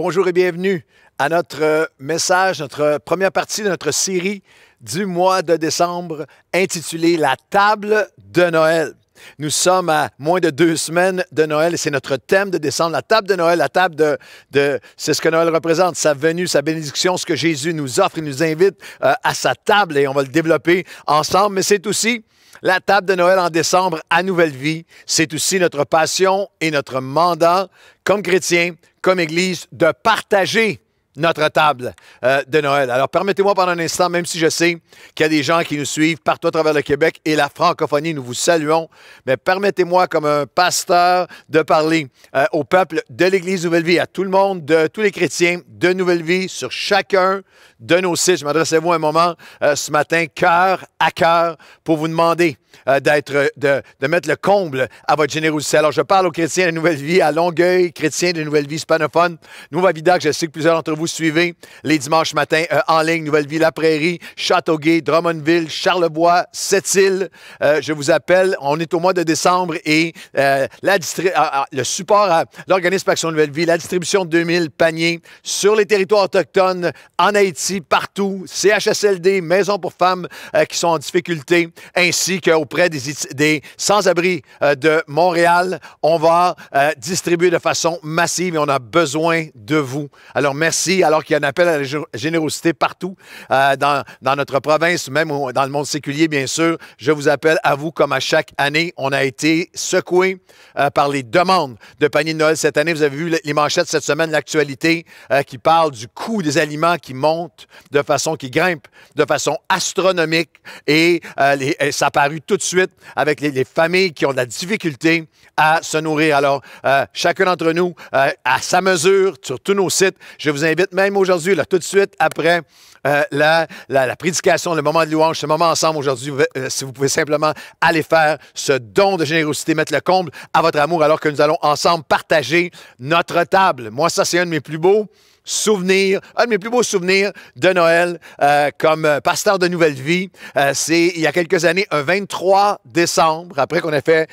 Bonjour et bienvenue à notre message, notre première partie de notre série du mois de décembre intitulée La table de Noël. Nous sommes à moins de 2 semaines de Noël et c'est notre thème de décembre, la table de Noël, la table c'est ce que Noël représente, sa venue, sa bénédiction, ce que Jésus nous offre et nous invite à sa table et on va le développer ensemble, mais c'est aussi la table de Noël en décembre à Nouvelle Vie. C'est aussi notre passion et notre mandat comme chrétiens, comme Église, de partager notre table de Noël. Alors, permettez-moi pendant un instant, même si je sais qu'il y a des gens qui nous suivent partout à travers le Québec et la francophonie, nous vous saluons, mais permettez-moi, comme un pasteur, de parler au peuple de l'Église Nouvelle Vie, à tout le monde, de tous les chrétiens de Nouvelle Vie, sur chacun de nos sites. Je m'adresse à vous un moment ce matin, cœur à cœur, pour vous demander de mettre le comble à votre générosité. Alors, je parle aux chrétiens de Nouvelle Vie, à Longueuil, chrétiens de Nouvelle Vie hispanophone, Nouveau-Vidac, je sais que plusieurs d'entre vous suivez les dimanches matins en ligne, Nouvelle Vie, La Prairie, Châteauguay, Drummondville, Charlevoix, Sept-Îles. Je vous appelle, on est au mois de décembre et le support à l'organisme Action Nouvelle Vie, la distribution de 2000 paniers sur les territoires autochtones, en Haïti, partout, CHSLD, Maisons pour femmes qui sont en difficulté, ainsi qu'auprès des sans-abri de Montréal. On va distribuer de façon massive et on a besoin de vous. Alors, merci. Alors qu'il y a un appel à la générosité partout dans notre province, même dans le monde séculier, bien sûr, je vous appelle à vous comme à chaque année. On a été secoué par les demandes de paniers de Noël cette année. Vous avez vu les manchettes cette semaine, l'actualité qui parle du coût des aliments qui monte qui grimpe de façon astronomique et ça a paru tout de suite avec les familles qui ont de la difficulté à se nourrir. Alors, chacun d'entre nous, à sa mesure, sur tous nos sites, je vous invite même aujourd'hui, là, tout de suite, après la prédication, le moment de louange, ce moment ensemble aujourd'hui, si vous pouvez simplement aller faire ce don de générosité, mettre le comble à votre amour alors que nous allons ensemble partager notre table. Moi, ça, c'est un de mes plus beaux souvenirs, un de mes plus beaux souvenirs de Noël comme pasteur de Nouvelle Vie. C'est il y a quelques années, un 23 décembre, après qu'on ait fait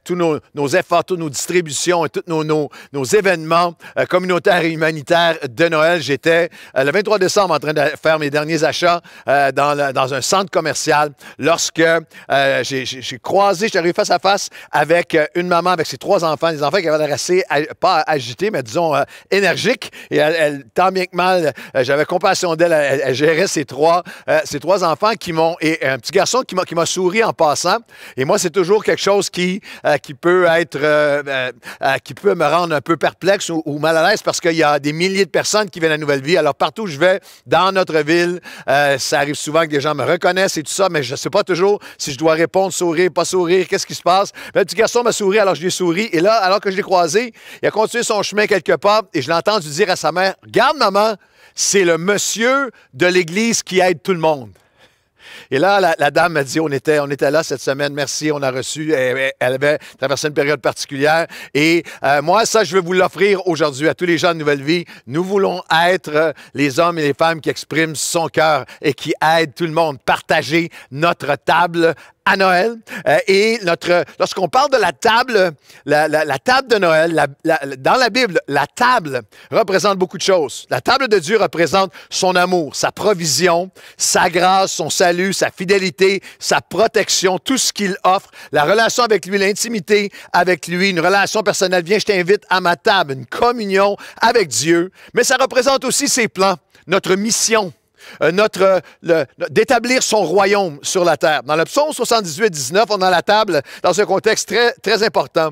tous nos efforts, toutes nos distributions et tous nos événements communautaires et humanitaires de Noël. J'étais le 23 décembre en train de faire mes derniers achats dans un centre commercial lorsque j'ai croisé, j'étais arrivé face à face avec une maman avec ses 3 enfants, des enfants qui avaient l'air assez, pas agités, mais disons énergiques. Et tant bien que mal, j'avais compassion d'elle. Elle gérait ses trois enfants et un petit garçon qui m'a souri en passant. Et moi, c'est toujours quelque chose qui peut me rendre un peu perplexe ou mal à l'aise parce qu'il y a des milliers de personnes qui viennent à Nouvelle Vie. Alors, partout où je vais, dans notre ville, ça arrive souvent que des gens me reconnaissent et tout ça, mais je ne sais pas toujours si je dois répondre, sourire, pas sourire, qu'est-ce qui se passe. Mais le petit garçon m'a souri, alors je lui ai souri. Et là, alors que je l'ai croisé, il a continué son chemin quelque part et je l'ai entendu dire à sa mère, « Regarde, maman, c'est le monsieur de l'église qui aide tout le monde. » Et là, la dame m'a dit, on était là cette semaine, merci, on a reçu, elle avait traversé une période particulière. Et moi, ça, je vais vous l'offrir aujourd'hui à tous les gens de Nouvelle Vie. Nous voulons être les hommes et les femmes qui expriment son cœur et qui aident tout le monde, partager notre table à Noël. Et lorsqu'on parle de la table de Noël, dans la Bible, la table représente beaucoup de choses. La table de Dieu représente son amour, sa provision, sa grâce, son salut, sa fidélité, sa protection, tout ce qu'il offre, la relation avec lui, l'intimité avec lui, une relation personnelle. Viens, je t'invite à ma table, une communion avec Dieu. Mais ça représente aussi ses plans, notre mission. D'établir son royaume sur la terre. Dans le psaume 78, 19, on a la table dans un contexte très, très important.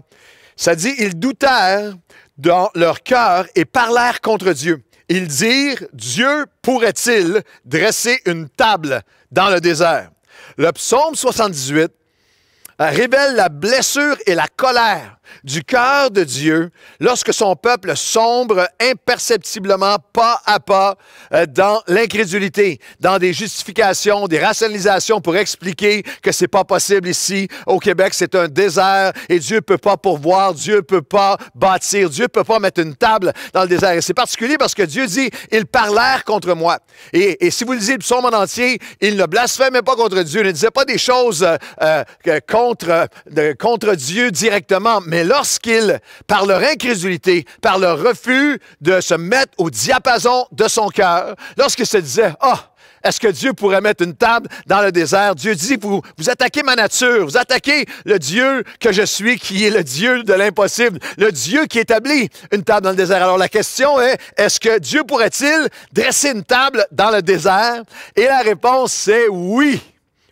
Ça dit, « Ils doutèrent dans leur cœur et parlèrent contre Dieu. Ils dirent, Dieu pourrait-il dresser une table dans le désert? » Le psaume 78 révèle la blessure et la colère du cœur de Dieu lorsque son peuple sombre imperceptiblement, pas à pas, dans l'incrédulité, dans des justifications, des rationalisations pour expliquer que c'est pas possible ici au Québec, c'est un désert et Dieu peut pas pourvoir, Dieu peut pas bâtir, Dieu peut pas mettre une table dans le désert. Et c'est particulier parce que Dieu dit, ils parlèrent contre moi. Et si vous lisez le psaume en entier, ils ne blasphémaient pas contre Dieu, ils ne disaient pas des choses contre Dieu directement, mais Mais lorsqu'ils, par leur incrédulité, par leur refus de se mettre au diapason de son cœur, lorsqu'ils se disaient, « Ah, est-ce que Dieu pourrait mettre une table dans le désert? » Dieu dit, vous attaquez ma nature, vous attaquez le Dieu que je suis, qui est le Dieu de l'impossible, le Dieu qui établit une table dans le désert. Alors la question est, est-ce que Dieu pourrait-il dresser une table dans le désert? Et la réponse, c'est oui.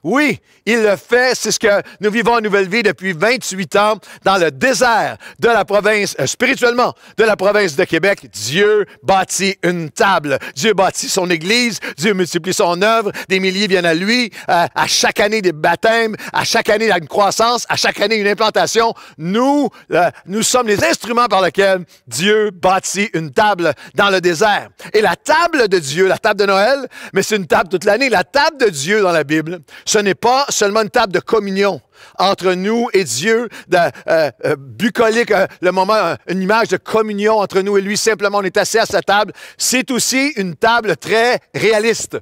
Oui, il le fait. C'est ce que nous vivons en Nouvelle Vie depuis 28 ans dans le désert de la province, spirituellement, de la province de Québec. Dieu bâtit une table. Dieu bâtit son Église. Dieu multiplie son œuvre. Des milliers viennent à lui. À chaque année, des baptêmes. À chaque année, une croissance. À chaque année, une implantation. Nous sommes les instruments par lesquels Dieu bâtit une table dans le désert. Et la table de Dieu, la table de Noël, mais c'est une table toute l'année. La table de Dieu dans la Bible, ce n'est pas seulement une table de communion entre nous et Dieu, bucolique, le moment, une image de communion entre nous et lui. Simplement, on est assis à sa table. C'est aussi une table très réaliste,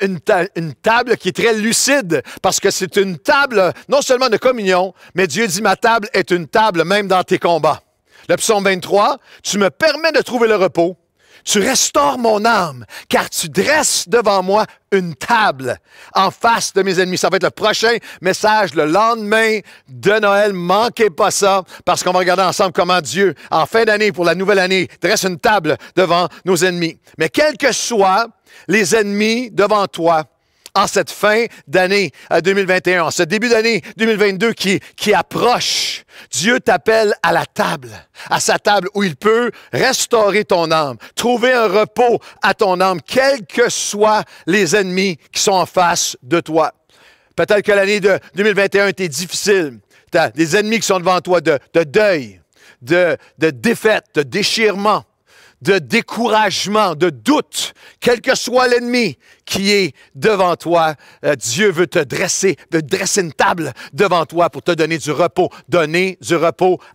une table qui est très lucide, parce que c'est une table non seulement de communion, mais Dieu dit, ma table est une table même dans tes combats. Le psaume 23, tu me permets de trouver le repos. Tu restaures mon âme, car tu dresses devant moi une table en face de mes ennemis. Ça va être le prochain message le lendemain de Noël. Manquez pas ça, parce qu'on va regarder ensemble comment Dieu, en fin d'année, pour la nouvelle année, dresse une table devant nos ennemis. Mais quels que soient les ennemis devant toi, en cette fin d'année 2021, en ce début d'année 2022 qui approche, Dieu t'appelle à la table, à sa table où il peut restaurer ton âme, trouver un repos à ton âme, quels que soient les ennemis qui sont en face de toi. Peut-être que l'année de 2021 était difficile. Tu as des ennemis qui sont devant toi de deuil, de défaite, de déchirement, de découragement, de doute, quel que soit l'ennemi qui est devant toi, Dieu veut te dresser une table devant toi pour te donner du repos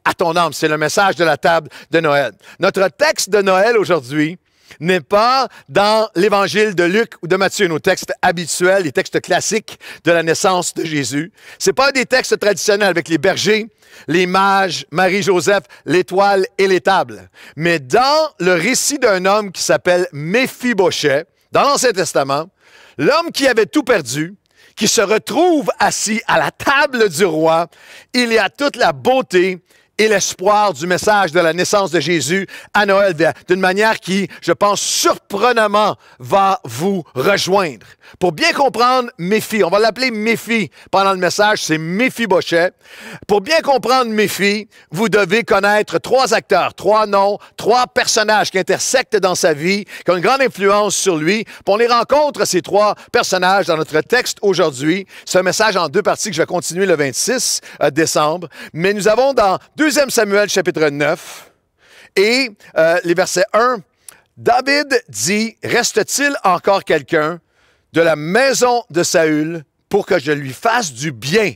à ton âme. C'est le message de la table de Noël. Notre texte de Noël aujourd'hui n'est pas dans l'évangile de Luc ou de Matthieu, nos textes habituels, les textes classiques de la naissance de Jésus. C'est pas des textes traditionnels avec les bergers, les mages, Marie-Joseph, l'étoile et les tables. Mais dans le récit d'un homme qui s'appelle Méphibosheth, dans l'Ancien Testament, l'homme qui avait tout perdu, qui se retrouve assis à la table du roi, il y a toute la beauté et l'espoir du message de la naissance de Jésus à Noël, d'une manière qui, je pense, surprenamment va vous rejoindre. Pour bien comprendre Méphi, on va l'appeler Méphi pendant le message, c'est Méphibosheth. Pour bien comprendre Méphi, vous devez connaître 3 acteurs, 3 noms, 3 personnages qui intersectent dans sa vie, qui ont une grande influence sur lui. Puis on les rencontre, ces 3 personnages, dans notre texte aujourd'hui. C'est un message en 2 parties que je vais continuer le 26 décembre. Mais nous avons dans 2 Samuel, chapitre 9, et les versets 1, David dit, « Reste-t-il encore quelqu'un de la maison de Saül pour que je lui fasse du bien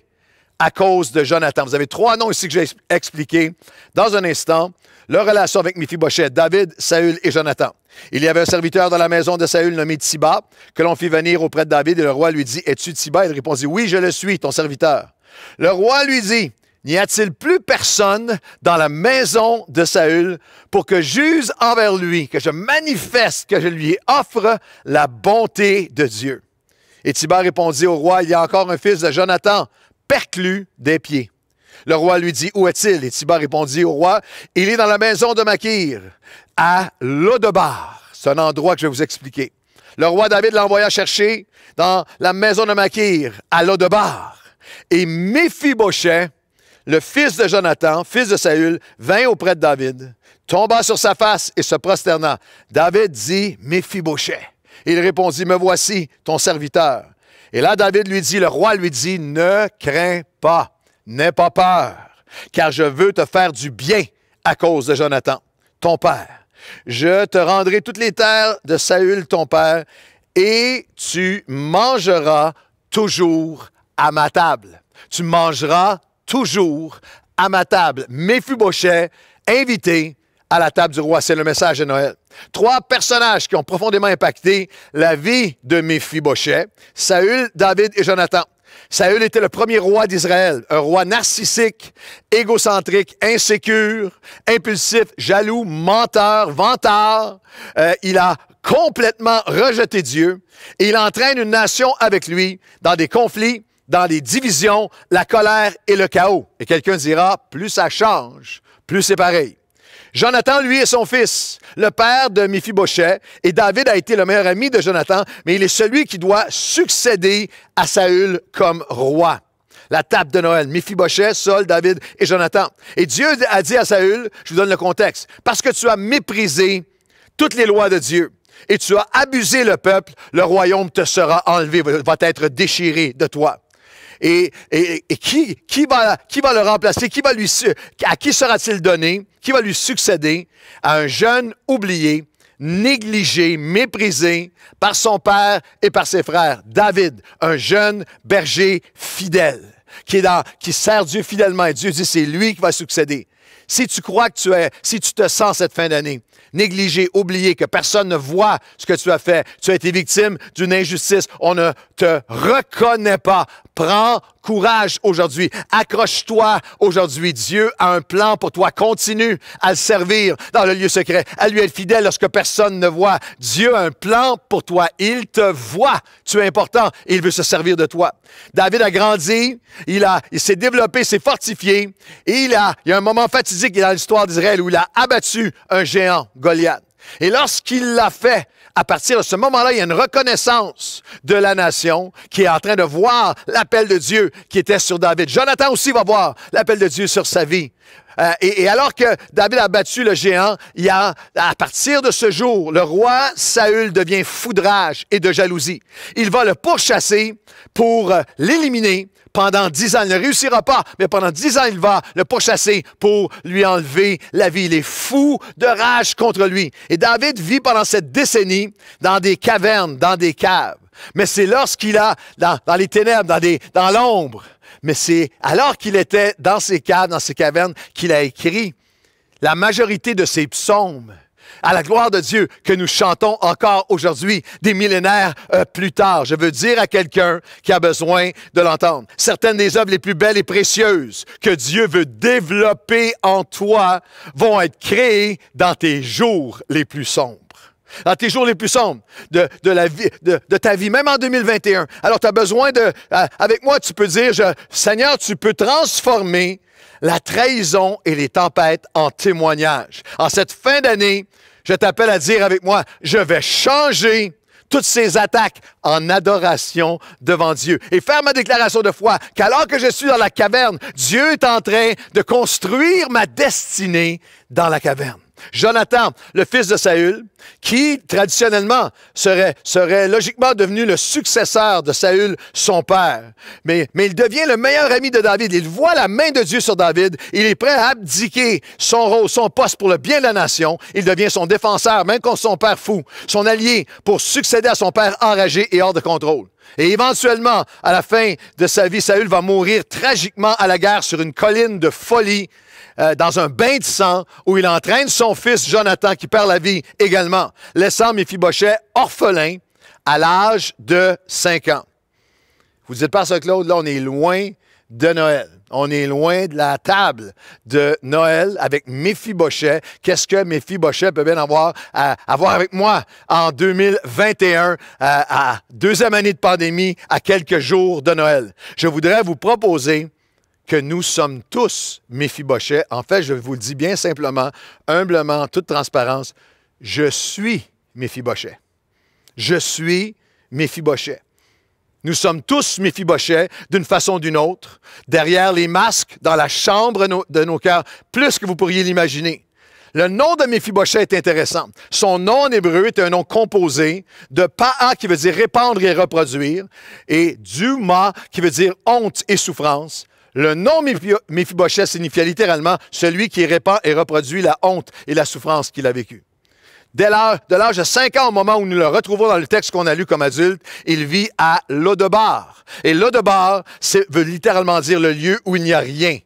à cause de Jonathan? » Vous avez 3 noms ici que j'ai expliqués dans un instant. Leur relation avec Méphibosheth, David, Saül et Jonathan. Il y avait un serviteur dans la maison de Saül nommé Tsiba, que l'on fit venir auprès de David, et le roi lui dit, « Es-tu Tsiba? » Il répondit, « Oui, je le suis, ton serviteur. » Le roi lui dit, « N'y a-t-il plus personne dans la maison de Saül pour que j'use envers lui, que je manifeste, que je lui offre la bonté de Dieu? » Et Tsiba répondit au roi, « Il y a encore un fils de Jonathan, perclus des pieds. » Le roi lui dit, « Où est-il? » Et Tsiba répondit au roi, « Il est dans la maison de Makir, à Lodebar. » C'est un endroit que je vais vous expliquer. Le roi David l'envoya chercher dans la maison de Makir, à Lodebar. Et Méphibosheth, le fils de Jonathan, fils de Saül, vint auprès de David, tomba sur sa face et se prosterna. David dit, « Méphibosheth. » Il répondit, « Me voici, ton serviteur. » Et là, David lui dit, le roi lui dit, « Ne crains pas, n'aie pas peur, car je veux te faire du bien à cause de Jonathan, ton père. Je te rendrai toutes les terres de Saül, ton père, et tu mangeras toujours à ma table. » Tu mangeras toujours à ma table. Méphibosheth, invité à la table du roi. C'est le message de Noël. 3 personnages qui ont profondément impacté la vie de Méphibosheth, Saül, David et Jonathan. Saül était le premier roi d'Israël, un roi narcissique, égocentrique, insécure, impulsif, jaloux, menteur, vantard. Il a complètement rejeté Dieu et il entraîne une nation avec lui dans des conflits, dans des divisions, la colère et le chaos. Et quelqu'un dira, plus ça change, plus c'est pareil. Jonathan, lui, est son fils, le père de Méphibosheth, et David a été le meilleur ami de Jonathan, mais il est celui qui doit succéder à Saül comme roi. La table de Noël, Méphibosheth, Saul, David et Jonathan. Et Dieu a dit à Saül, je vous donne le contexte, parce que tu as méprisé toutes les lois de Dieu et tu as abusé le peuple, le royaume te sera enlevé, va être déchiré de toi. Et qui va le remplacer? À qui sera-t-il donné? Qui va lui succéder? À un jeune oublié, négligé, méprisé par son père et par ses frères. David, un jeune berger fidèle, qui sert Dieu fidèlement. Et Dieu dit, c'est lui qui va succéder. Si tu crois que si tu te sens cette fin d'année, négligé, oublié, que personne ne voit ce que tu as fait, tu as été victime d'une injustice, on ne te reconnaît pas. Prends courage aujourd'hui. Accroche-toi aujourd'hui. Dieu a un plan pour toi. Continue à le servir dans le lieu secret, à lui être fidèle lorsque personne ne voit. Dieu a un plan pour toi. Il te voit. Tu es important et il veut se servir de toi. David a grandi, il s'est développé, s'est fortifié et il y a un moment fatidique dans l'histoire d'Israël où il a abattu un géant, Goliath. Et lorsqu'il l'a fait, à partir de ce moment-là, il y a une reconnaissance de la nation qui est en train de voir l'appel de Dieu qui était sur David. Jonathan aussi va voir l'appel de Dieu sur sa vie. Et alors que David a battu le géant, à partir de ce jour, le roi Saül devient fou de rage et de jalousie. Il va le pourchasser pour l'éliminer. Pendant 10 ans, il ne réussira pas, mais pendant 10 ans, il va le pourchasser pour lui enlever la vie. Il est fou de rage contre lui. Et David vit pendant cette décennie dans des cavernes, dans des caves. Mais c'est lorsqu'il a, dans les ténèbres, dans l'ombre, mais c'est alors qu'il était dans ces caves, dans ces cavernes, qu'il a écrit la majorité de ses psaumes à la gloire de Dieu que nous chantons encore aujourd'hui, des millénaires plus tard. Je veux dire à quelqu'un qui a besoin de l'entendre. Certaines des œuvres les plus belles et précieuses que Dieu veut développer en toi vont être créées dans tes jours les plus sombres. Dans tes jours les plus sombres de ta vie, même en 2021. Alors, tu as besoin avec moi, tu peux dire, Seigneur, tu peux transformer la trahison et les tempêtes en témoignages. En cette fin d'année, je t'appelle à dire avec moi, je vais changer toutes ces attaques en adoration devant Dieu. Et faire ma déclaration de foi qu'alors que je suis dans la caverne, Dieu est en train de construire ma destinée dans la caverne. Jonathan, le fils de Saül, qui traditionnellement serait logiquement devenu le successeur de Saül, son père. Mais il devient le meilleur ami de David. Il voit la main de Dieu sur David. Il est prêt à abdiquer son rôle, son poste pour le bien de la nation. Il devient son défenseur, même contre son père fou, son allié pour succéder à son père enragé et hors de contrôle. Et éventuellement, à la fin de sa vie, Saül va mourir tragiquement à la guerre sur une colline de folie, dans un bain de sang où il entraîne son fils Jonathan qui perd la vie également, laissant Méphibosheth orphelin à l'âge de 5 ans. Vous dites, Pasteur Claude, là, on est loin de Noël. On est loin de la table de Noël avec Méphibosheth. Qu'est-ce que Méphibosheth peut bien avoir à voir avec moi en 2021, à deuxième année de pandémie, à quelques jours de Noël? Je voudrais vous proposer que nous sommes tous Méphibosheth. En fait, je vous le dis bien simplement, humblement, en toute transparence, je suis Méphibosheth. Je suis Méphibosheth. Nous sommes tous Méphibosheth d'une façon ou d'une autre, derrière les masques, dans la chambre de nos cœurs, plus que vous pourriez l'imaginer. Le nom de Méphibosheth est intéressant. Son nom en hébreu est un nom composé de Pa'a qui veut dire répandre et reproduire, et Duma qui veut dire honte et souffrance. Le nom Méphibosheth signifiait littéralement celui qui répand et reproduit la honte et la souffrance qu'il a vécue. De l'âge de 5 ans, au moment où nous le retrouvons dans le texte qu'on a lu comme adulte, il vit à Lodebar. Et Lodebar veut littéralement dire le lieu où il n'y a rien.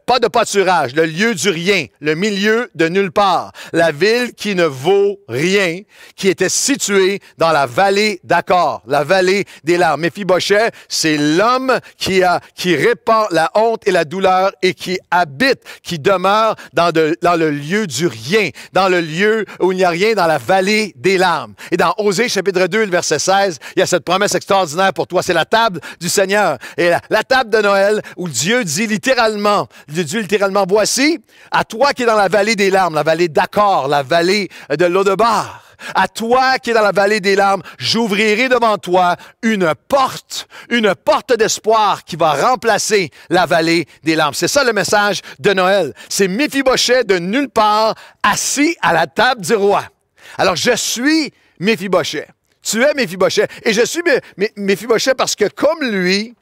pas de pâturage, le lieu du rien, le milieu de nulle part, la ville qui ne vaut rien, qui était située dans la vallée d'Achor, la vallée des larmes. Méphibosheth, c'est l'homme qui répand la honte et la douleur et qui habite, qui demeure dans le lieu du rien, dans le lieu où il n'y a rien, dans la vallée des larmes. Et dans Osée, chapitre 2, le verset 16, il y a cette promesse extraordinaire pour toi, c'est la table du Seigneur. Et la table de Noël, où Dieu dit littéralement, voici, à toi qui es dans la vallée des larmes, la vallée d'Achor, la vallée de Lodebar, à toi qui es dans la vallée des larmes, j'ouvrirai devant toi une porte d'espoir qui va remplacer la vallée des larmes. C'est ça le message de Noël. C'est Méphibosheth de nulle part, assis à la table du roi. Alors, je suis Méphibosheth. Tu es Méphibosheth. Et je suis Méphibosheth parce que, comme lui,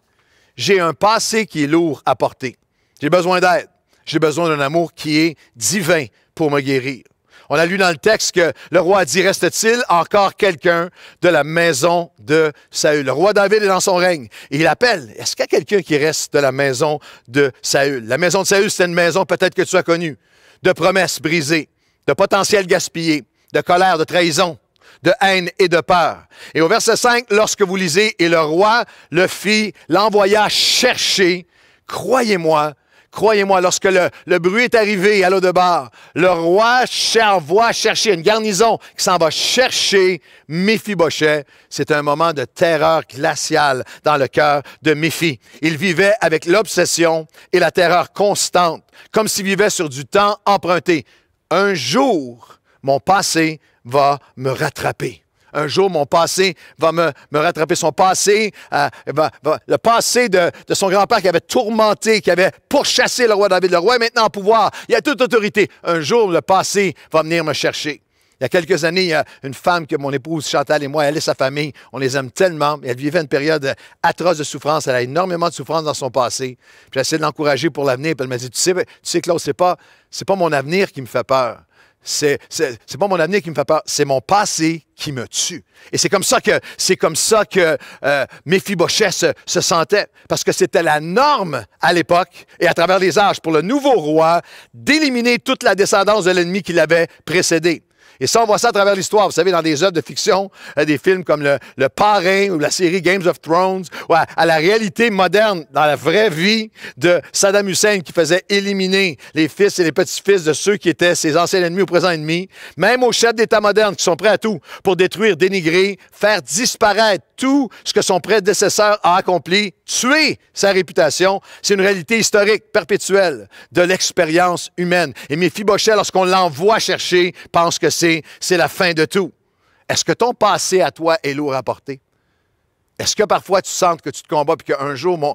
j'ai un passé qui est lourd à porter. J'ai besoin d'aide. J'ai besoin d'un amour qui est divin pour me guérir. On a lu dans le texte que le roi a dit, reste-t-il encore quelqu'un de la maison de Saül? Le roi David est dans son règne. Et il appelle, est-ce qu'il y a quelqu'un qui reste de la maison de Saül? La maison de Saül, c'était une maison peut-être que tu as connue, de promesses brisées, de potentiel gaspillé, de colère, de trahison, de haine et de peur. Et au verset 5, lorsque vous lisez, et le roi le fit, l'envoya chercher, croyez-moi, lorsque le bruit est arrivé à Lodebar, le roi envoie chercher une garnison qui s'en va chercher Méphibosheth. C'est un moment de terreur glaciale dans le cœur de Méphi. Il vivait avec l'obsession et la terreur constante, comme s'il vivait sur du temps emprunté. Un jour, mon passé va me rattraper. Un jour, mon passé va me rattraper. Son passé, le passé de son grand-père qui avait tourmenté, qui avait pourchassé le roi David. Le roi est maintenant en pouvoir. Il a toute autorité. Un jour, le passé va venir me chercher. Il y a quelques années, il y a une femme que mon épouse Chantal et moi, elle et sa famille, on les aime tellement. Elle vivait une période atroce de souffrance. Elle a énormément de souffrance dans son passé. Puis j'ai essayé de l'encourager pour l'avenir. Puis elle m'a dit, tu sais Claude, c'est pas mon avenir qui me fait peur. C'est pas mon avenir qui me fait peur, c'est mon passé qui me tue. Et c'est comme ça que Méphibosheth se sentait, parce que c'était la norme à l'époque et à travers les âges pour le nouveau roi d'éliminer toute la descendance de l'ennemi qui l'avait précédé. Et ça, on voit ça à travers l'histoire. Vous savez, dans des œuvres de fiction, des films comme le Parrain ou la série Games of Thrones, ou à la réalité moderne, dans la vraie vie de Saddam Hussein qui faisait éliminer les fils et les petits-fils de ceux qui étaient ses anciens ennemis ou présents ennemis, même aux chefs d'État modernes qui sont prêts à tout pour détruire, dénigrer, faire disparaître tout ce que son prédécesseur a accompli, tuer sa réputation. C'est une réalité historique, perpétuelle, de l'expérience humaine. Et Méphibosheth, lorsqu'on l'envoie chercher, pense que c'est la fin de tout. Est-ce que ton passé à toi est lourd à porter? Est-ce que parfois tu sens que tu te combats et qu'un jour, mon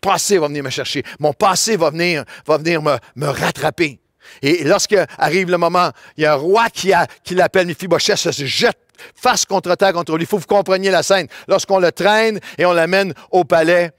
passé va venir me chercher, mon passé va venir me rattraper? Et lorsqu'arrive le moment, il y a un roi qui l'appelle Méphibosheth, se jette face contre terre contre lui. Il faut que vous compreniez la scène. Lorsqu'on le traîne et on l'amène au palais,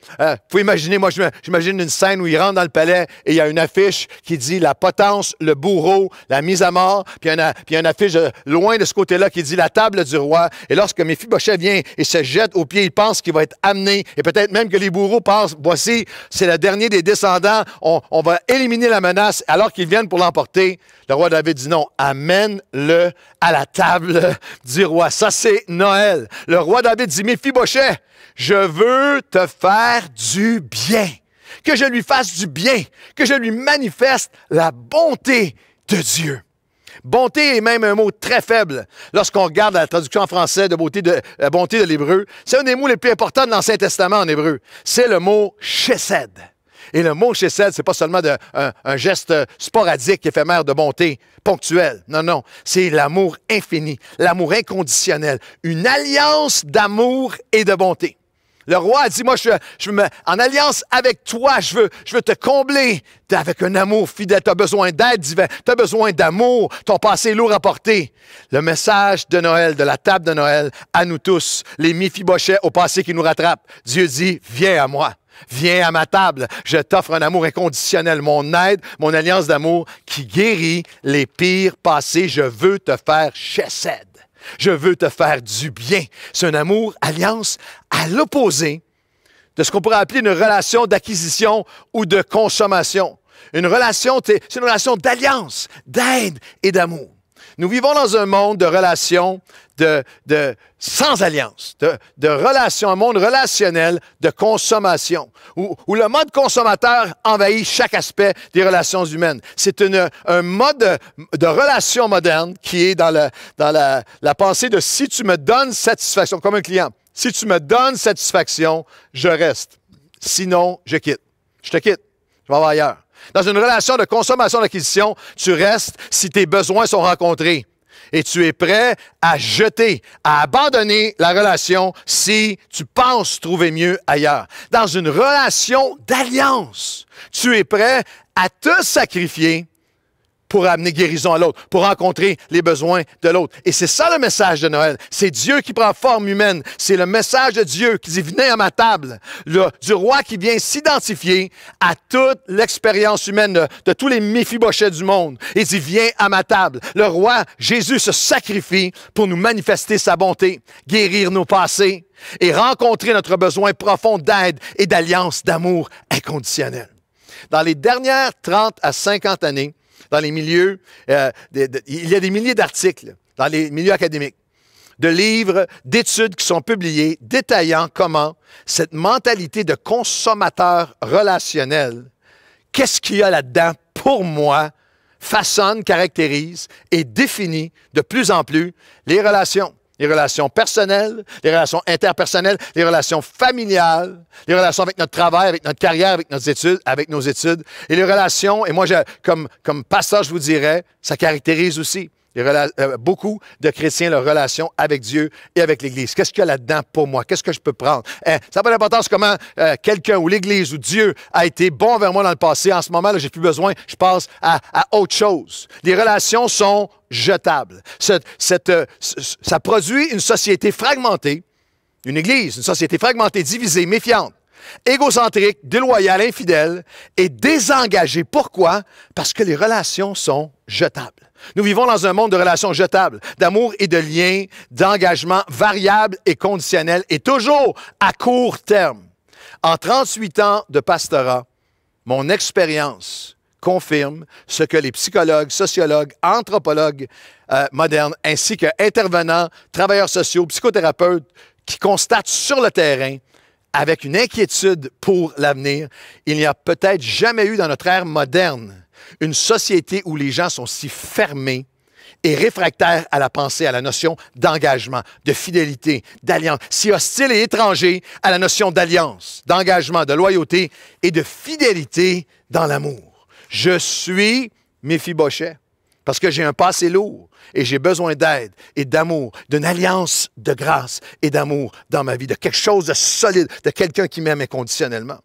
faut imaginer, moi j'imagine une scène où il rentre dans le palais et il y a une affiche qui dit la potence, le bourreau, la mise à mort, puis il y a une affiche loin de ce côté-là qui dit la table du roi. Et lorsque Méphibosheth vient et se jette aux pieds, il pense qu'il va être amené, et peut-être même que les bourreaux pensent, voici, c'est le dernier des descendants, on va éliminer la menace alors qu'ils viennent pour l'emporter. Le roi David dit non, amène-le à la table du roi. Ça, c'est Noël. Le roi David dit, Méphibosheth, je veux te faire du bien. Que je lui fasse du bien. Que je lui manifeste la bonté de Dieu. Bonté est même un mot très faible. Lorsqu'on regarde la traduction en français de bonté de l'hébreu, c'est un des mots les plus importants de l'Ancien Testament en hébreu. C'est le mot chesed. Et le mot chesed, c'est pas seulement un geste sporadique, éphémère de bonté, ponctuel. Non, non. C'est l'amour infini, l'amour inconditionnel, une alliance d'amour et de bonté. Le roi a dit, moi, en alliance avec toi, je veux te combler avec un amour fidèle. Tu as besoin d'aide divine, tu as besoin d'amour, ton passé est lourd à porter. Le message de Noël, de la table de Noël, à nous tous, les Méphibosheth au passé qui nous rattrape. Dieu dit, viens à moi. Viens à ma table, je t'offre un amour inconditionnel, mon aide, mon alliance d'amour qui guérit les pires passés. Je veux te faire chesed. Je veux te faire du bien. C'est un amour, alliance, à l'opposé de ce qu'on pourrait appeler une relation d'acquisition ou de consommation. Une relation, c'est une relation d'alliance, d'aide et d'amour. Nous vivons dans un monde de relations sans alliance, de relations, un monde relationnel de consommation, où le mode consommateur envahit chaque aspect des relations humaines. C'est un mode de relation moderne qui est dans la pensée de si tu me donnes satisfaction, comme un client, si tu me donnes satisfaction, je reste. Sinon, je quitte. Je te quitte. Je m'en vais ailleurs. Dans une relation de consommation-d'acquisition, tu restes si tes besoins sont rencontrés. Et tu es prêt à jeter, à abandonner la relation si tu penses trouver mieux ailleurs. Dans une relation d'alliance, tu es prêt à te sacrifier pour amener guérison à l'autre, pour rencontrer les besoins de l'autre. Et c'est ça le message de Noël. C'est Dieu qui prend forme humaine. C'est le message de Dieu qui dit « Venez à ma table », du roi qui vient s'identifier à toute l'expérience humaine de tous les Méphibosheth du monde. Il dit « Viens à ma table ». Le roi Jésus se sacrifie pour nous manifester sa bonté, guérir nos passés et rencontrer notre besoin profond d'aide et d'alliance, d'amour inconditionnel. Dans les dernières 30 à 50 années, dans les milieux, il y a des milliers d'articles dans les milieux académiques, de livres, d'études qui sont publiés détaillant comment cette mentalité de consommateur relationnel, qu'est-ce qu'il y a là-dedans pour moi, façonne, caractérise et définit de plus en plus les relations. Les relations personnelles, les relations interpersonnelles, les relations familiales, les relations avec notre travail, avec notre carrière, avec nos études. Et les relations, et moi, comme pasteur, je vous dirais, ça caractérise aussi beaucoup de chrétiens, leurs relations avec Dieu et avec l'Église. Qu'est-ce qu'il y a là-dedans pour moi? Qu'est-ce que je peux prendre? Ça n'a pas d'importance comment quelqu'un ou l'Église ou Dieu a été bon vers moi dans le passé. En ce moment, là, j'ai plus besoin. Je passe à autre chose. Les relations sont jetables. Ça produit une société fragmentée, une Église, une société fragmentée, divisée, méfiante, égocentrique, déloyale, infidèle et désengagée. Pourquoi? Parce que les relations sont jetables. Nous vivons dans un monde de relations jetables, d'amour et de liens, d'engagement variables et conditionnels et toujours à court terme. En 38 ans de pastorat, mon expérience confirme ce que les psychologues, sociologues, anthropologues modernes, ainsi qu'intervenants, travailleurs sociaux, psychothérapeutes qui constatent sur le terrain avec une inquiétude pour l'avenir, il n'y a peut-être jamais eu dans notre ère moderne une société où les gens sont si fermés et réfractaires à la pensée, à la notion d'engagement, de fidélité, d'alliance, si hostiles et étrangers à la notion d'alliance, d'engagement, de loyauté et de fidélité dans l'amour. Je suis Méphibosheth parce que j'ai un passé lourd et j'ai besoin d'aide et d'amour, d'une alliance de grâce et d'amour dans ma vie, de quelque chose de solide, de quelqu'un qui m'aime inconditionnellement.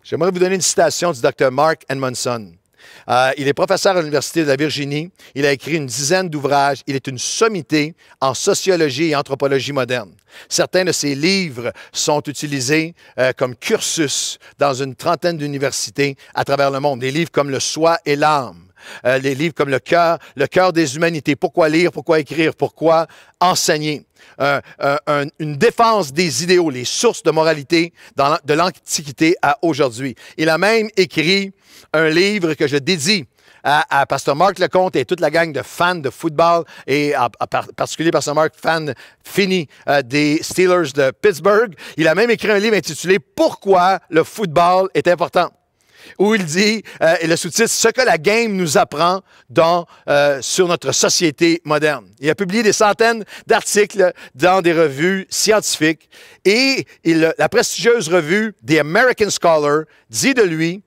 J'aimerais vous donner une citation du Dr. Mark Edmondson. Il est professeur à l'Université de la Virginie. Il a écrit une dizaine d'ouvrages. Il est une sommité en sociologie et anthropologie moderne. Certains de ses livres sont utilisés comme cursus dans une trentaine d'universités à travers le monde. Des livres comme Le Soi et l'âme. Les livres comme Le cœur des humanités. Pourquoi lire, pourquoi écrire, pourquoi enseigner. Une défense des idéaux, les sources de moralité de l'Antiquité à aujourd'hui. Il a même écrit un livre que je dédie à Pasteur Marc Lecomte et toute la gang de fans de football et en particulier Pasteur Marc, fan fini des Steelers de Pittsburgh. Il a même écrit un livre intitulé « Pourquoi le football est important » où il dit, et le sous-titre, « Ce que la game nous apprend sur notre société moderne ». Il a publié des centaines d'articles dans des revues scientifiques et la prestigieuse revue The American Scholar dit de lui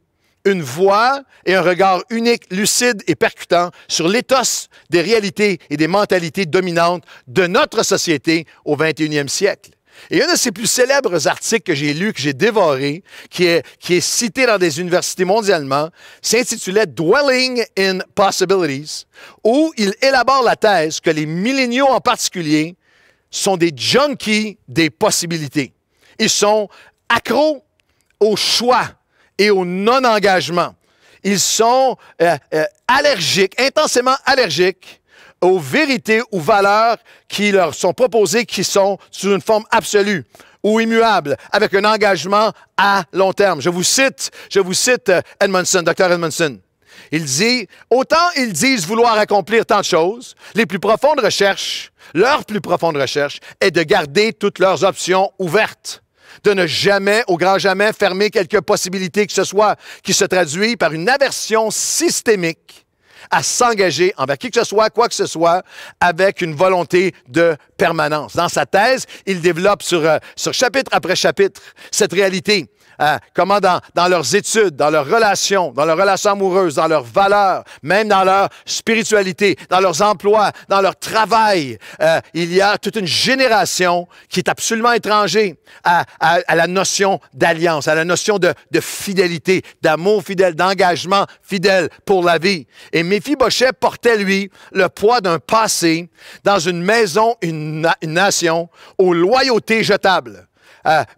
une voix et un regard unique, lucide et percutant sur l'éthos des réalités et des mentalités dominantes de notre société au 21e siècle. Et un de ses plus célèbres articles que j'ai lu, que j'ai dévoré, qui est cité dans des universités mondialement, s'intitulait « Dwelling in Possibilities », où il élabore la thèse que les milléniaux en particulier sont des junkies des possibilités. Ils sont accros au choix et au non-engagement. Ils sont allergiques, intensément allergiques aux vérités ou valeurs qui leur sont proposées, qui sont sous une forme absolue, ou immuable, avec un engagement à long terme. Je vous cite Edmondson, Dr. Edmondson. Il dit, autant ils disent vouloir accomplir tant de choses, leur plus profonde recherche est de garder toutes leurs options ouvertes, de ne jamais, au grand jamais, fermer quelque possibilité que ce soit qui se traduit par une aversion systémique à s'engager envers qui que ce soit, quoi que ce soit, avec une volonté de permanence. Dans sa thèse, il développe sur chapitre après chapitre cette réalité. Comment dans leurs études, dans leurs relations amoureuses, dans leurs valeurs, même dans leur spiritualité, dans leurs emplois, dans leur travail, il y a toute une génération qui est absolument étrangère à la notion d'alliance, à la notion de fidélité, d'amour fidèle, d'engagement fidèle pour la vie. Et Méphibosheth portait, lui, le poids d'un passé dans une maison, une nation, aux loyautés jetables.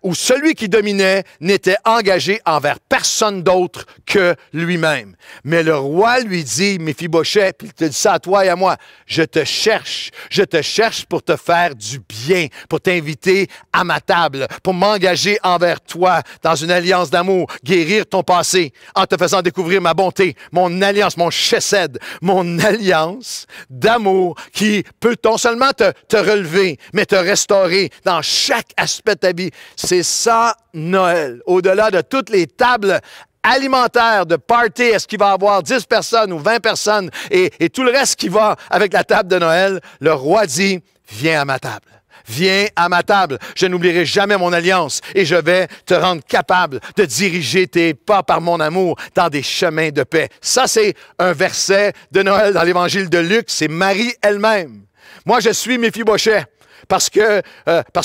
Où celui qui dominait n'était engagé envers personne d'autre que lui-même. Mais le roi lui dit, Méphibosheth, puis il te dit ça à toi et à moi, je te cherche pour te faire du bien, pour t'inviter à ma table, pour m'engager envers toi dans une alliance d'amour, guérir ton passé en te faisant découvrir ma bonté, mon alliance, mon chesed, mon alliance d'amour qui peut non seulement te relever, mais te restaurer dans chaque aspect de ta vie. C'est ça, Noël. Au-delà de toutes les tables alimentaires de party, est-ce qu'il va y avoir 10 personnes ou 20 personnes et tout le reste qui va avec la table de Noël, le roi dit, viens à ma table. Viens à ma table. Je n'oublierai jamais mon alliance et je vais te rendre capable de diriger tes pas par mon amour dans des chemins de paix. Ça, c'est un verset de Noël dans l'Évangile de Luc. C'est Marie elle-même. Moi, je suis Méphibosheth. Parce que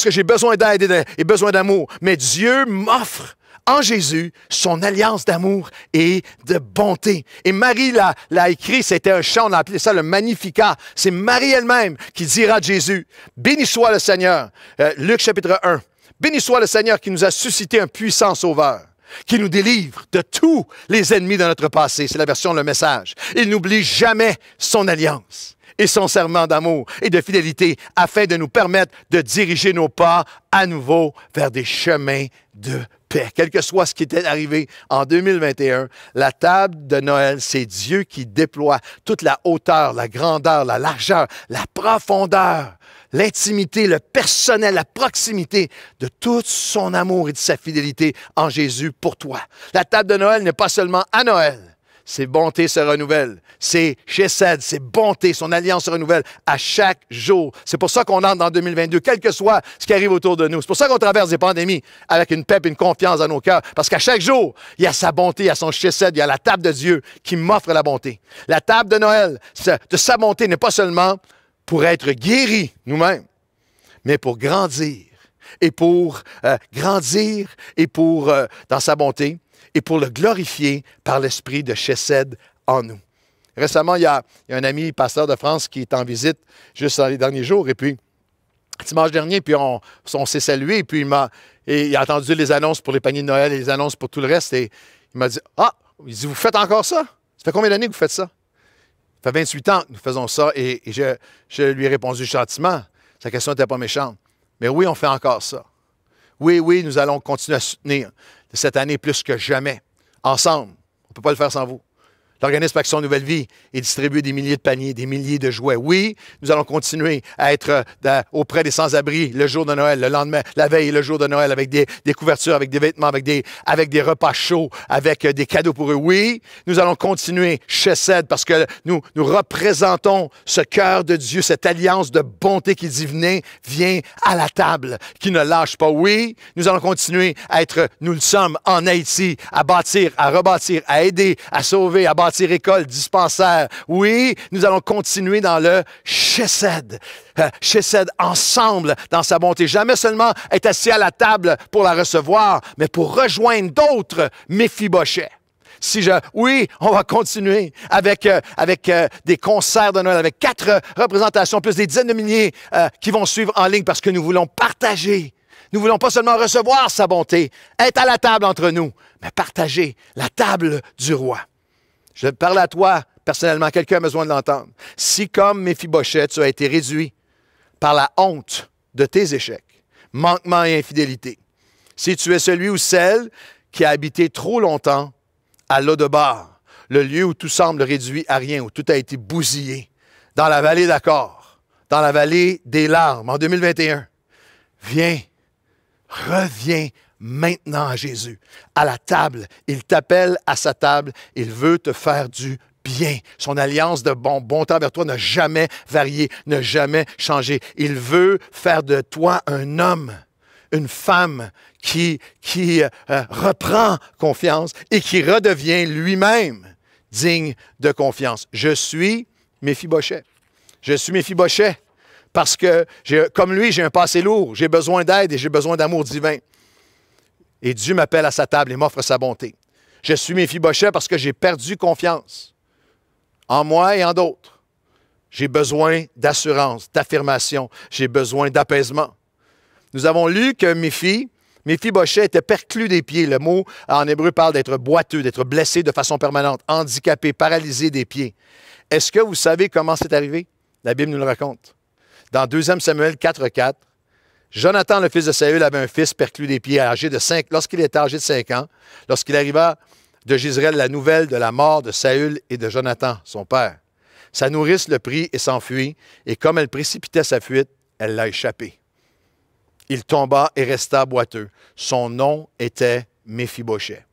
j'ai besoin d'aide et besoin d'amour. Mais Dieu m'offre en Jésus son alliance d'amour et de bonté. Et Marie l'a écrit, c'était un chant, on a appelé ça le Magnificat. C'est Marie elle-même qui dira de Jésus, « Béni soit le Seigneur ». Luc chapitre 1. « Béni soit le Seigneur qui nous a suscité un puissant sauveur, qui nous délivre de tous les ennemis de notre passé. » C'est la version Le Message. Il n'oublie jamais son alliance et son serment d'amour et de fidélité afin de nous permettre de diriger nos pas à nouveau vers des chemins de paix. Quel que soit ce qui était arrivé en 2021, la table de Noël, c'est Dieu qui déploie toute la hauteur, la grandeur, la largeur, la profondeur, l'intimité, le personnel, la proximité de tout son amour et de sa fidélité en Jésus pour toi. La table de Noël n'est pas seulement à Noël. Ses bontés se renouvellent. Ses chesed, ses bontés, son alliance se renouvelle à chaque jour. C'est pour ça qu'on entre dans 2022, quel que soit ce qui arrive autour de nous. C'est pour ça qu'on traverse des pandémies avec une paix et une confiance dans nos cœurs. Parce qu'à chaque jour, il y a sa bonté, il y a son chesed, il y a la table de Dieu qui m'offre la bonté. La table de Noël, de sa bonté n'est pas seulement pour être guéris nous-mêmes, mais pour grandir. Et pour dans sa bonté, et pour le glorifier par l'esprit de chesed en nous. Récemment, il y a un ami pasteur de France qui est en visite juste dans les derniers jours, et puis dimanche dernier, puis on s'est salué, et puis il a entendu les annonces pour les paniers de Noël et les annonces pour tout le reste, et il m'a dit, « Ah, il dit, vous faites encore ça? Ça fait combien d'années que vous faites ça? » Ça fait 28 ans que nous faisons ça, et je lui ai répondu gentiment. Sa question n'était pas méchante. Mais oui, on fait encore ça. Oui, nous allons continuer à soutenir cette année plus que jamais. Ensemble, on ne peut pas le faire sans vous. L'organisme Action Nouvelle Vie est distribué des milliers de paniers, des milliers de jouets. Oui, nous allons continuer à être auprès des sans-abri le jour de Noël, le lendemain, la veille et le jour de Noël, avec des couvertures, avec des vêtements, avec des repas chauds, avec des cadeaux pour eux. Oui, nous allons continuer chesed parce que nous représentons ce cœur de Dieu, cette alliance de bonté qui dit venez, viens à la table, qui ne lâche pas. Oui, nous allons continuer à être, nous le sommes en Haïti, à bâtir, à rebâtir, à aider, à sauver, à bâtir école, dispensaire. Oui, nous allons continuer dans le chesed. Chesed ensemble dans sa bonté. Jamais seulement être assis à la table pour la recevoir, mais pour rejoindre d'autres Méphibosheth. Oui, on va continuer avec des concerts de Noël, avec 4 représentations, plus des dizaines de milliers qui vont suivre en ligne parce que nous voulons partager. Nous voulons pas seulement recevoir sa bonté, être à la table entre nous, mais partager la table du roi. Je parle à toi, personnellement, quelqu'un a besoin de l'entendre. Si, comme Méphibosheth, tu as été réduit par la honte de tes échecs, manquement et infidélité. Si tu es celui ou celle qui a habité trop longtemps à Lodebar, le lieu où tout semble réduit à rien, où tout a été bousillé, dans la vallée d'Achor, dans la vallée des larmes, en 2021, viens, reviens maintenant à Jésus, à la table. Il t'appelle à sa table, il veut te faire du bien. Son alliance de bon temps vers toi n'a jamais varié, n'a jamais changé. Il veut faire de toi un homme, une femme qui reprend confiance et qui redevient lui-même digne de confiance. Je suis Méphibosheth. Je suis Méphibosheth parce que, comme lui, j'ai un passé lourd, j'ai besoin d'aide et j'ai besoin d'amour divin. Et Dieu m'appelle à sa table et m'offre sa bonté. Je suis Méphibosheth parce que j'ai perdu confiance en moi et en d'autres. J'ai besoin d'assurance, d'affirmation. J'ai besoin d'apaisement. Nous avons lu que Méphibosheth était perclus des pieds. Le mot en hébreu parle d'être boiteux, d'être blessé de façon permanente, handicapé, paralysé des pieds. Est-ce que vous savez comment c'est arrivé? La Bible nous le raconte. Dans 2 Samuel 4:4, Jonathan, le fils de Saül, avait un fils perclus des pieds lorsqu'il était âgé de 5 ans, lorsqu'il arriva de Jezreel la nouvelle de la mort de Saül et de Jonathan, son père. Sa nourrice le prit et s'enfuit, et comme elle précipitait sa fuite, elle l'a échappé. Il tomba et resta boiteux. Son nom était Méphibosheth.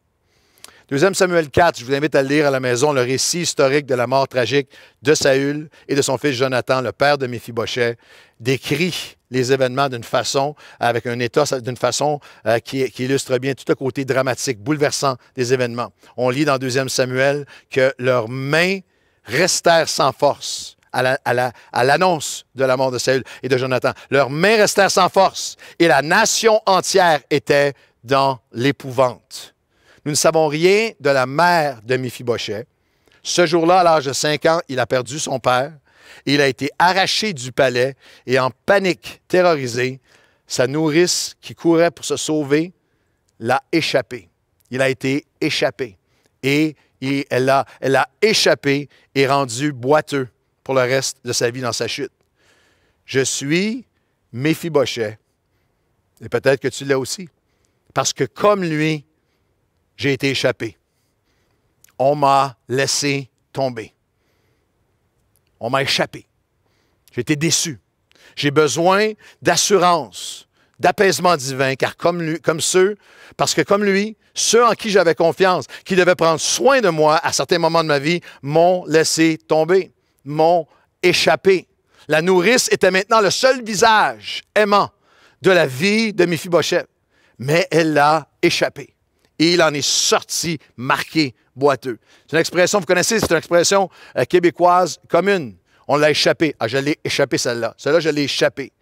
2 Samuel 4, je vous invite à le lire à la maison, le récit historique de la mort tragique de Saül et de son fils Jonathan, le père de Méphibosheth, décrit les événements d'une façon, avec un état, d'une façon qui illustre bien tout le côté dramatique, bouleversant des événements. On lit dans 2 Samuel que leurs mains restèrent sans force à l'annonce de la mort de Saül et de Jonathan. Leurs mains restèrent sans force et la nation entière était dans l'épouvante. Nous ne savons rien de la mère de Méphibosheth. Ce jour-là, à l'âge de 5 ans, il a perdu son père. Il a été arraché du palais et en panique, terrorisé, sa nourrice qui courait pour se sauver l'a échappé. Il a été échappé. Et elle a échappé et rendu boiteux pour le reste de sa vie dans sa chute. Je suis Méphibosheth. Et peut-être que tu l'as aussi. Parce que comme lui, j'ai été échappé. On m'a laissé tomber. On m'a échappé. J'ai été déçu. J'ai besoin d'assurance, d'apaisement divin, car comme lui, ceux en qui j'avais confiance, qui devaient prendre soin de moi à certains moments de ma vie, m'ont laissé tomber, m'ont échappé. La nourrice était maintenant le seul visage aimant de la vie de Méphibosheth, mais elle l'a échappé. Et il en est sorti marqué, boiteux. C'est une expression, vous connaissez, c'est une expression québécoise commune. On l'a échappé. Ah, je l'ai échappé celle-là. Celle-là, je l'ai échappé.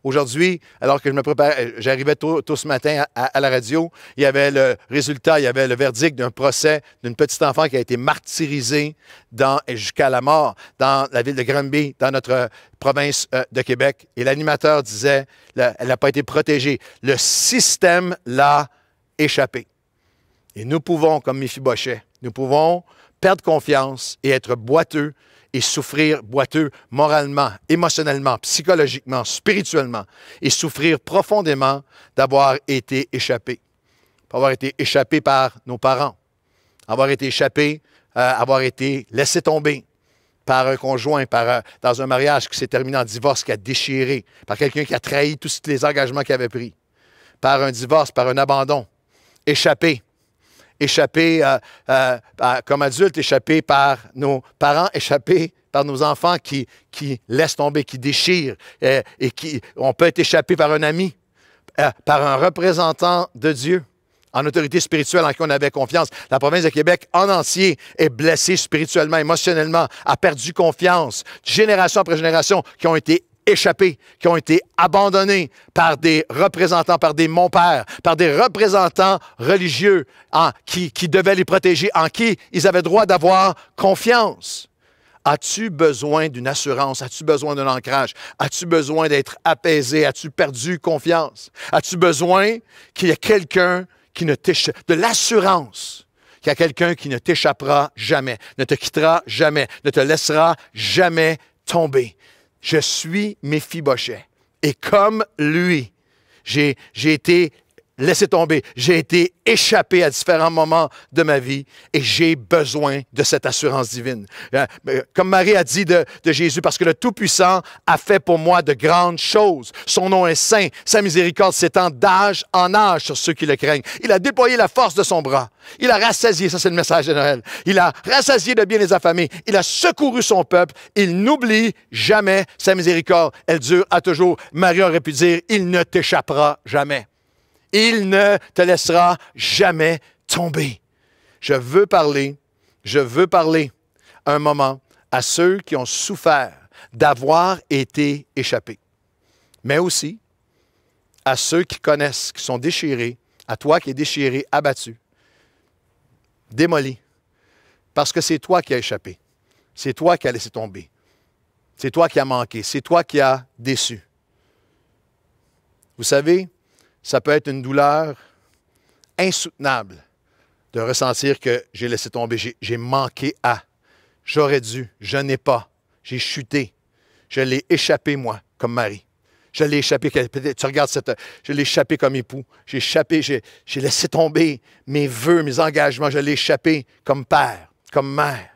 Aujourd'hui, alors que je me préparais, j'arrivais tôt ce matin à la radio, il y avait le résultat, il y avait le verdict d'un procès d'une petite enfant qui a été martyrisée jusqu'à la mort dans la ville de Granby, dans notre province de Québec. Et l'animateur disait, elle n'a pas été protégée. Le système l'a échappé. Et nous pouvons, comme Méphibosheth, nous pouvons perdre confiance et être boiteux et souffrir boiteux moralement, émotionnellement, psychologiquement, spirituellement et souffrir profondément d'avoir été échappé. Avoir été échappé par nos parents, avoir été échappé, avoir été laissé tomber par un conjoint, dans un mariage qui s'est terminé en divorce, qui a déchiré, par quelqu'un qui a trahi tous les engagements qu'il avait pris, par un divorce, par un abandon, échappé comme adulte, échappé par nos parents, échappé par nos enfants qui laissent tomber, qui déchirent, on peut être échappé par un ami, par un représentant de Dieu, en autorité spirituelle en qui on avait confiance. La province de Québec en entier est blessée spirituellement, émotionnellement, a perdu confiance, génération après génération, qui ont été échappés, qui ont été abandonnés par des représentants, par des mon-pères, par des représentants religieux qui devaient les protéger, en qui ils avaient droit d'avoir confiance. As-tu besoin d'une assurance? As-tu besoin d'un ancrage? As-tu besoin d'être apaisé? As-tu perdu confiance? As-tu besoin qu'il y ait quelqu'un qui ne t'échappe, de l'assurance qu'il y a quelqu'un qui ne t'échappera jamais, ne te quittera jamais, ne te laissera jamais tomber? Je suis Méphibosheth. Et comme lui, J'ai été laissé tomber. J'ai été échappé à différents moments de ma vie et j'ai besoin de cette assurance divine. Comme Marie a dit de Jésus, parce que le Tout-Puissant a fait pour moi de grandes choses. Son nom est saint, sa miséricorde s'étend d'âge en âge sur ceux qui le craignent. Il a déployé la force de son bras. Il a rassasié, ça c'est le message de Noël, il a rassasié de bien les affamés. Il a secouru son peuple. Il n'oublie jamais sa miséricorde. Elle dure à toujours. Marie aurait pu dire, il ne t'échappera jamais. Il ne te laissera jamais tomber. Je veux parler un moment à ceux qui ont souffert d'avoir été échappés, mais aussi à ceux qui connaissent, qui sont déchirés, à toi qui es déchiré, abattu, démoli, parce que c'est toi qui as échappé, c'est toi qui as laissé tomber, c'est toi qui as manqué, c'est toi qui as déçu. Vous savez, ça peut être une douleur insoutenable de ressentir que j'ai laissé tomber, j'ai manqué à, j'aurais dû, je n'ai pas, j'ai chuté, je l'ai échappé moi, comme Marie. Je l'ai échappé, tu regardes je l'ai échappé comme époux, j'ai laissé tomber mes vœux, mes engagements, je l'ai échappé comme père, comme mère.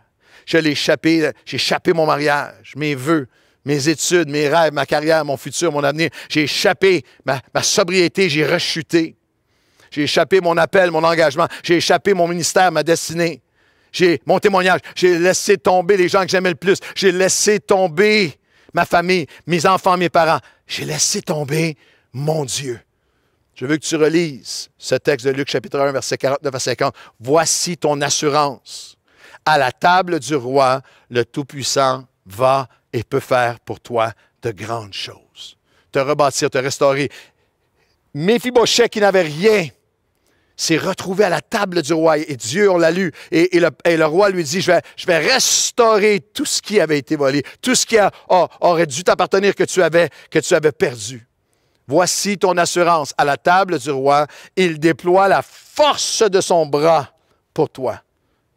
Je l'ai échappé, j'ai échappé mon mariage, mes vœux, mes études, mes rêves, ma carrière, mon futur, mon avenir. J'ai échappé ma sobriété, j'ai rechuté. J'ai échappé mon appel, mon engagement. J'ai échappé mon ministère, ma destinée. J'ai mon témoignage. J'ai laissé tomber les gens que j'aimais le plus. J'ai laissé tomber ma famille, mes enfants, mes parents. J'ai laissé tomber mon Dieu. Je veux que tu relises ce texte de Luc chapitre 1, verset 49 à 50. Voici ton assurance. À la table du roi, le Tout-Puissant va et peut faire pour toi de grandes choses. Te rebâtir, te restaurer. Méphibosheth qui n'avait rien s'est retrouvé à la table du roi. Et Dieu, on l'a lu, et le roi lui dit, je vais restaurer tout ce qui avait été volé, tout ce qui aurait dû t'appartenir que tu avais perdu. Voici ton assurance. À la table du roi, il déploie la force de son bras pour toi.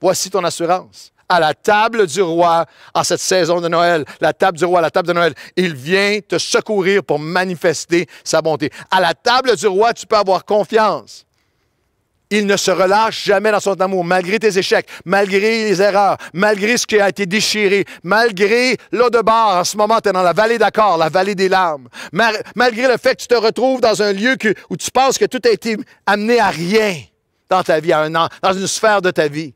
Voici ton assurance. À la table du roi, en cette saison de Noël, la table du roi, la table de Noël, il vient te secourir pour manifester sa bonté. À la table du roi, tu peux avoir confiance. Il ne se relâche jamais dans son amour, malgré tes échecs, malgré les erreurs, malgré ce qui a été déchiré, malgré là de bord, en ce moment, tu es dans la vallée d'Accord, la vallée des larmes, malgré le fait que tu te retrouves dans un lieu où tu penses que tout a été amené à rien dans ta vie, dans une sphère de ta vie.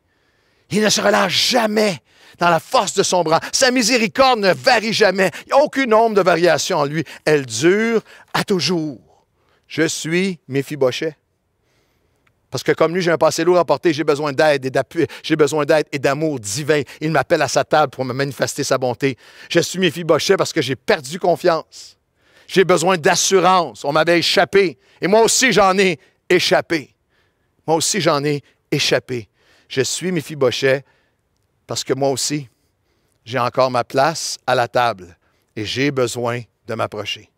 Il ne se relâche jamais dans la force de son bras. Sa miséricorde ne varie jamais. Il n'y a aucune ombre de variation en lui. Elle dure à toujours. Je suis Méphibosheth. Parce que comme lui, j'ai un passé lourd à porter, j'ai besoin d'aide et d'appui, j'ai besoin d'aide et d'amour divin. Il m'appelle à sa table pour me manifester sa bonté. Je suis Méphibosheth parce que j'ai perdu confiance. J'ai besoin d'assurance. On m'avait échappé. Et moi aussi, j'en ai échappé. Moi aussi, j'en ai échappé. Je suis Méphibosheth parce que moi aussi, j'ai encore ma place à la table et j'ai besoin de m'approcher.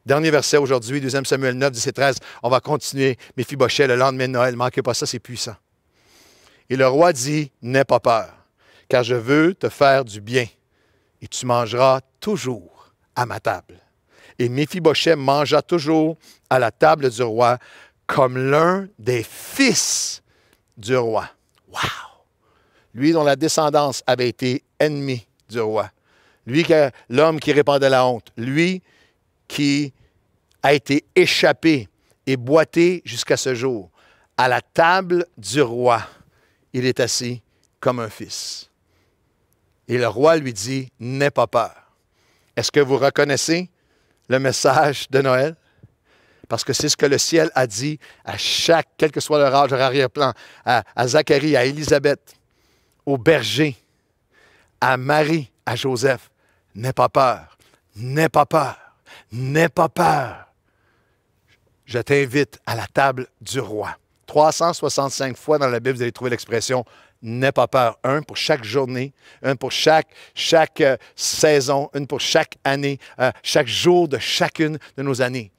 Dernier verset aujourd'hui, 2 Samuel 9, 17, 13. On va continuer Méphibosheth le lendemain de Noël. Ne manquez pas ça, c'est puissant. Et le roi dit, n'aie pas peur, car je veux te faire du bien et tu mangeras toujours à ma table. Et Méphibosheth mangea toujours à la table du roi comme l'un des fils du roi. Wow! Lui dont la descendance avait été ennemi du roi. Lui, l'homme qui répandait la honte. Lui qui a été échappé et boité jusqu'à ce jour. À la table du roi, il est assis comme un fils. Et le roi lui dit, n'aie pas peur. Est-ce que vous reconnaissez le message de Noël? Parce que c'est ce que le ciel a dit à chaque, quel que soit leur âge, leur arrière-plan, à Zacharie, à Élisabeth, aux bergers, à Marie, à Joseph. N'aie pas peur, n'aie pas peur, n'aie pas peur. Je t'invite à la table du roi. 365 fois dans la Bible, vous allez trouver l'expression « n'aie pas peur ». Un pour chaque journée, un pour chaque saison, une pour chaque année, chaque jour de chacune de nos années.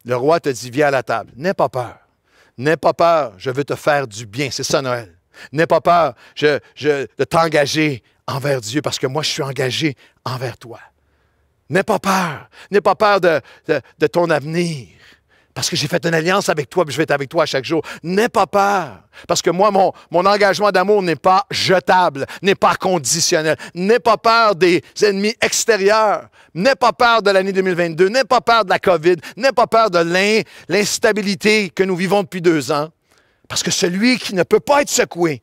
Le roi te dit, viens à la table. N'aie pas peur. N'aie pas peur, je veux te faire du bien. C'est ça, Noël. N'aie pas peur de t'engager envers Dieu parce que moi, je suis engagé envers toi. N'aie pas peur. N'aie pas peur de ton avenir Parce que j'ai fait une alliance avec toi, puis je vais être avec toi à chaque jour. N'aie pas peur. Parce que moi, mon engagement d'amour n'est pas jetable, n'est pas conditionnel. N'aie pas peur des ennemis extérieurs. N'aie pas peur de l'année 2022. N'aie pas peur de la COVID. N'aie pas peur de l'instabilité que nous vivons depuis 2 ans. Parce que celui qui ne peut pas être secoué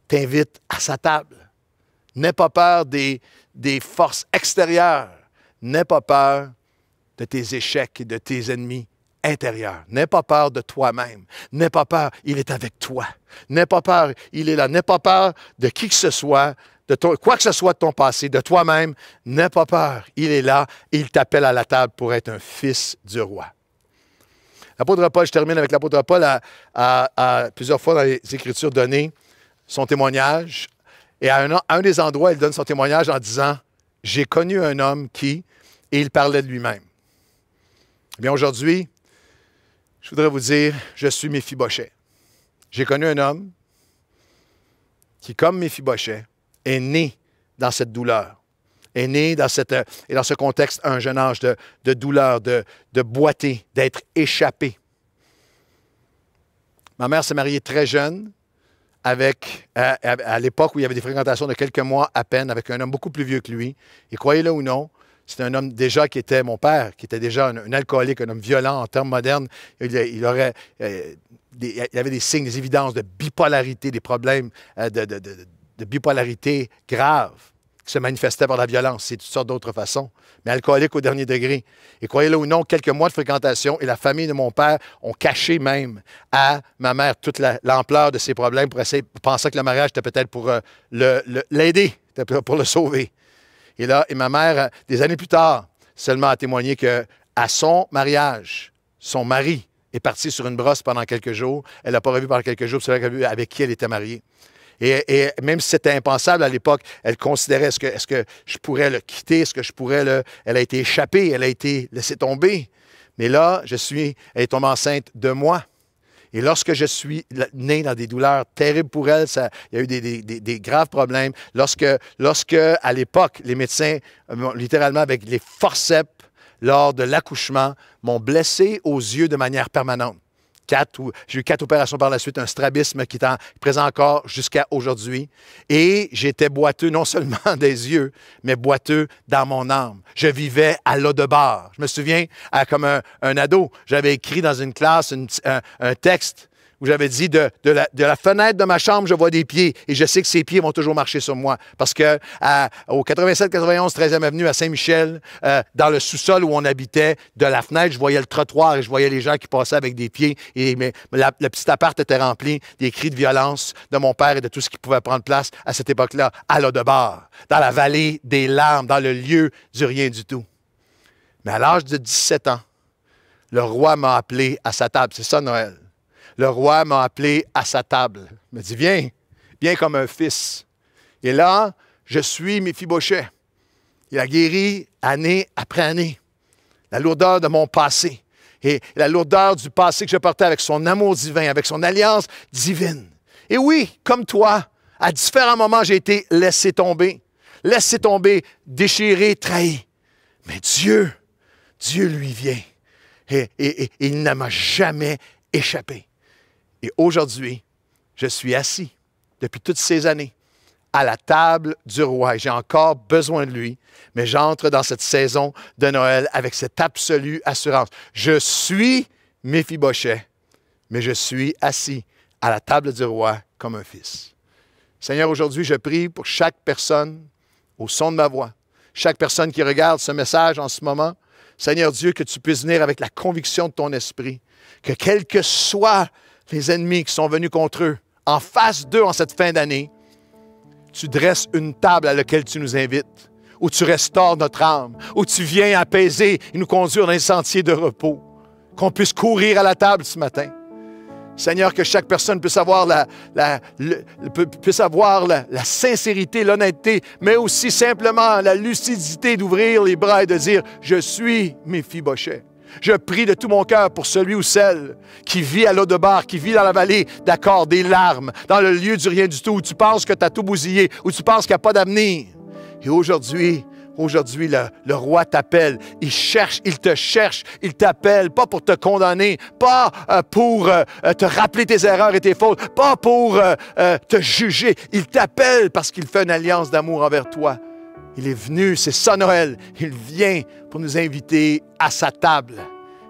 t'invite à sa table. N'aie pas peur des forces extérieures. N'aie pas peur de tes échecs et de tes ennemis intérieur. N'aie pas peur de toi-même. N'aie pas peur, il est avec toi. N'aie pas peur, il est là. N'aie pas peur de qui que ce soit, quoi que ce soit de ton passé, de toi-même. N'aie pas peur, il est là et il t'appelle à la table pour être un fils du roi. L'apôtre Paul, je termine avec l'apôtre Paul, à plusieurs fois dans les Écritures données son témoignage. Et à un des endroits, il donne son témoignage en disant « J'ai connu un homme qui... » et il parlait de lui-même. Eh bien, aujourd'hui, je voudrais vous dire, je suis Méphibosheth. J'ai connu un homme qui, comme Méphibosheth, est né dans cette douleur, est né dans ce contexte, un jeune âge de douleur, de boiter, d'être échappé. Ma mère s'est mariée très jeune, à l'époque où il y avait des fréquentations de quelques mois à peine, avec un homme beaucoup plus vieux que lui. Et croyez-le ou non, c'était un homme déjà qui était mon père, qui était déjà un alcoolique, un homme violent en termes modernes. Il avait des signes, des évidences de bipolarité, des problèmes de bipolarité graves qui se manifestaient par la violence. C'est toutes sortes d'autres façons, mais alcoolique au dernier degré. Et croyez-le ou non, quelques mois de fréquentation et la famille de mon père ont caché même à ma mère toute l'ampleur de ses problèmes pour essayer de penser que le mariage était peut-être pour l'aider, pour le sauver. Et ma mère, des années plus tard, seulement a témoigné qu'à son mariage, son mari est parti sur une brosse pendant quelques jours. Elle n'a pas revu pendant quelques jours, c'est avec qui elle était mariée. Et même si c'était impensable à l'époque, elle considérait est-ce que je pourrais le quitter, est-ce que je pourrais Elle a été échappée, elle a été laissée tomber. Mais là, elle est tombée enceinte de moi. Et lorsque je suis né dans des douleurs terribles pour elle, il y a eu des graves problèmes. Lorsque, à l'époque, les médecins, littéralement avec les forceps, lors de l'accouchement, m'ont blessé aux yeux de manière permanente. J'ai eu 4 opérations par la suite, un strabisme qui est présent encore jusqu'à aujourd'hui. Et j'étais boiteux non seulement des yeux, mais boiteux dans mon âme. Je vivais à l'O-de-bar. Je me souviens, comme un ado, j'avais écrit dans une classe un texte où j'avais dit de la fenêtre de ma chambre, je vois des pieds et je sais que ces pieds vont toujours marcher sur moi. Parce que au 87-91, 13e avenue à Saint-Michel, dans le sous-sol où on habitait, de la fenêtre, je voyais le trottoir et je voyais les gens qui passaient avec des pieds. Et le petit appart était rempli des cris de violence de mon père et de tout ce qui pouvait prendre place à cette époque-là, à l'O-de-bar, dans la vallée des larmes, dans le lieu du rien du tout. Mais à l'âge de 17 ans, le roi m'a appelé à sa table. C'est ça, Noël. Le roi m'a appelé à sa table. Il m'a dit, viens comme un fils. Et là, je suis Méphibosheth. Il a guéri année après année. La lourdeur de mon passé et la lourdeur du passé que je portais avec son amour divin, avec son alliance divine. Et oui, comme toi, à différents moments, j'ai été laissé tomber, déchiré, trahi. Mais Dieu lui vient et il ne m'a jamais échappé. Et aujourd'hui, je suis assis, depuis toutes ces années, à la table du roi. J'ai encore besoin de lui, mais j'entre dans cette saison de Noël avec cette absolue assurance. Je suis Méphibosheth, mais je suis assis à la table du roi comme un fils. Seigneur, aujourd'hui, je prie pour chaque personne au son de ma voix, chaque personne qui regarde ce message en ce moment. Seigneur Dieu, que tu puisses venir avec la conviction de ton esprit, que quel que soit les ennemis qui sont venus contre eux, en face d'eux en cette fin d'année, tu dresses une table à laquelle tu nous invites, où tu restaures notre âme, où tu viens apaiser et nous conduire dans les sentiers de repos, qu'on puisse courir à la table ce matin. Seigneur, que chaque personne puisse avoir la sincérité, l'honnêteté, mais aussi simplement la lucidité d'ouvrir les bras et de dire « Je suis Méphibosheth ». Je prie de tout mon cœur pour celui ou celle qui vit à l'O-de-bar, qui vit dans la vallée, d'accord, des larmes, dans le lieu du rien du tout, où tu penses que tu as tout bousillé, où tu penses qu'il n'y a pas d'avenir. Et aujourd'hui, Aujourd'hui, le roi t'appelle. Il cherche, il te cherche, il t'appelle, pas pour te condamner, pas pour te rappeler tes erreurs et tes fautes, pas pour te juger. Il t'appelle parce qu'il fait une alliance d'amour envers toi. Il est venu, c'est ça Noël. Il vient pour nous inviter à sa table.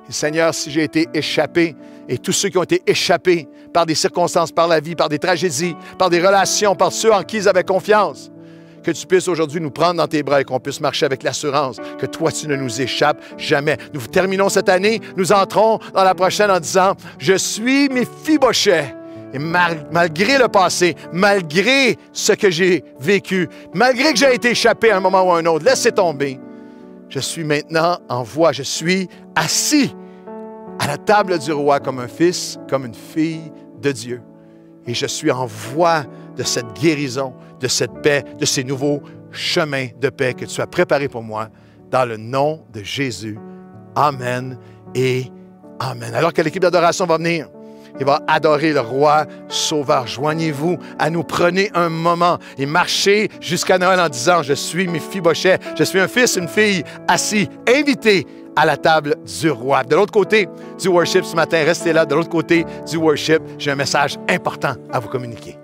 Et Seigneur, si j'ai été échappé, et tous ceux qui ont été échappés par des circonstances, par la vie, par des tragédies, par des relations, par ceux en qui ils avaient confiance, que tu puisses aujourd'hui nous prendre dans tes bras et qu'on puisse marcher avec l'assurance que toi, tu ne nous échappes jamais. Nous terminons cette année, nous entrons dans la prochaine en disant, je suis Méphibosheth. Et malgré le passé, malgré ce que j'ai vécu, malgré que j'ai été échappé à un moment ou à un autre, laissez tomber. Je suis maintenant en voie, je suis assis à la table du roi comme un fils, comme une fille de Dieu. Et je suis en voie de cette guérison, de cette paix, de ces nouveaux chemins de paix que tu as préparés pour moi, dans le nom de Jésus. Amen et amen. Alors que l'équipe d'adoration va venir, il va adorer le roi sauveur. Joignez-vous à nous, prenez un moment et marchez jusqu'à Noël en disant, je suis Méphibosheth, je suis un fils, une fille assis, invité à la table du roi. De l'autre côté du worship ce matin, restez là, de l'autre côté du worship, j'ai un message important à vous communiquer.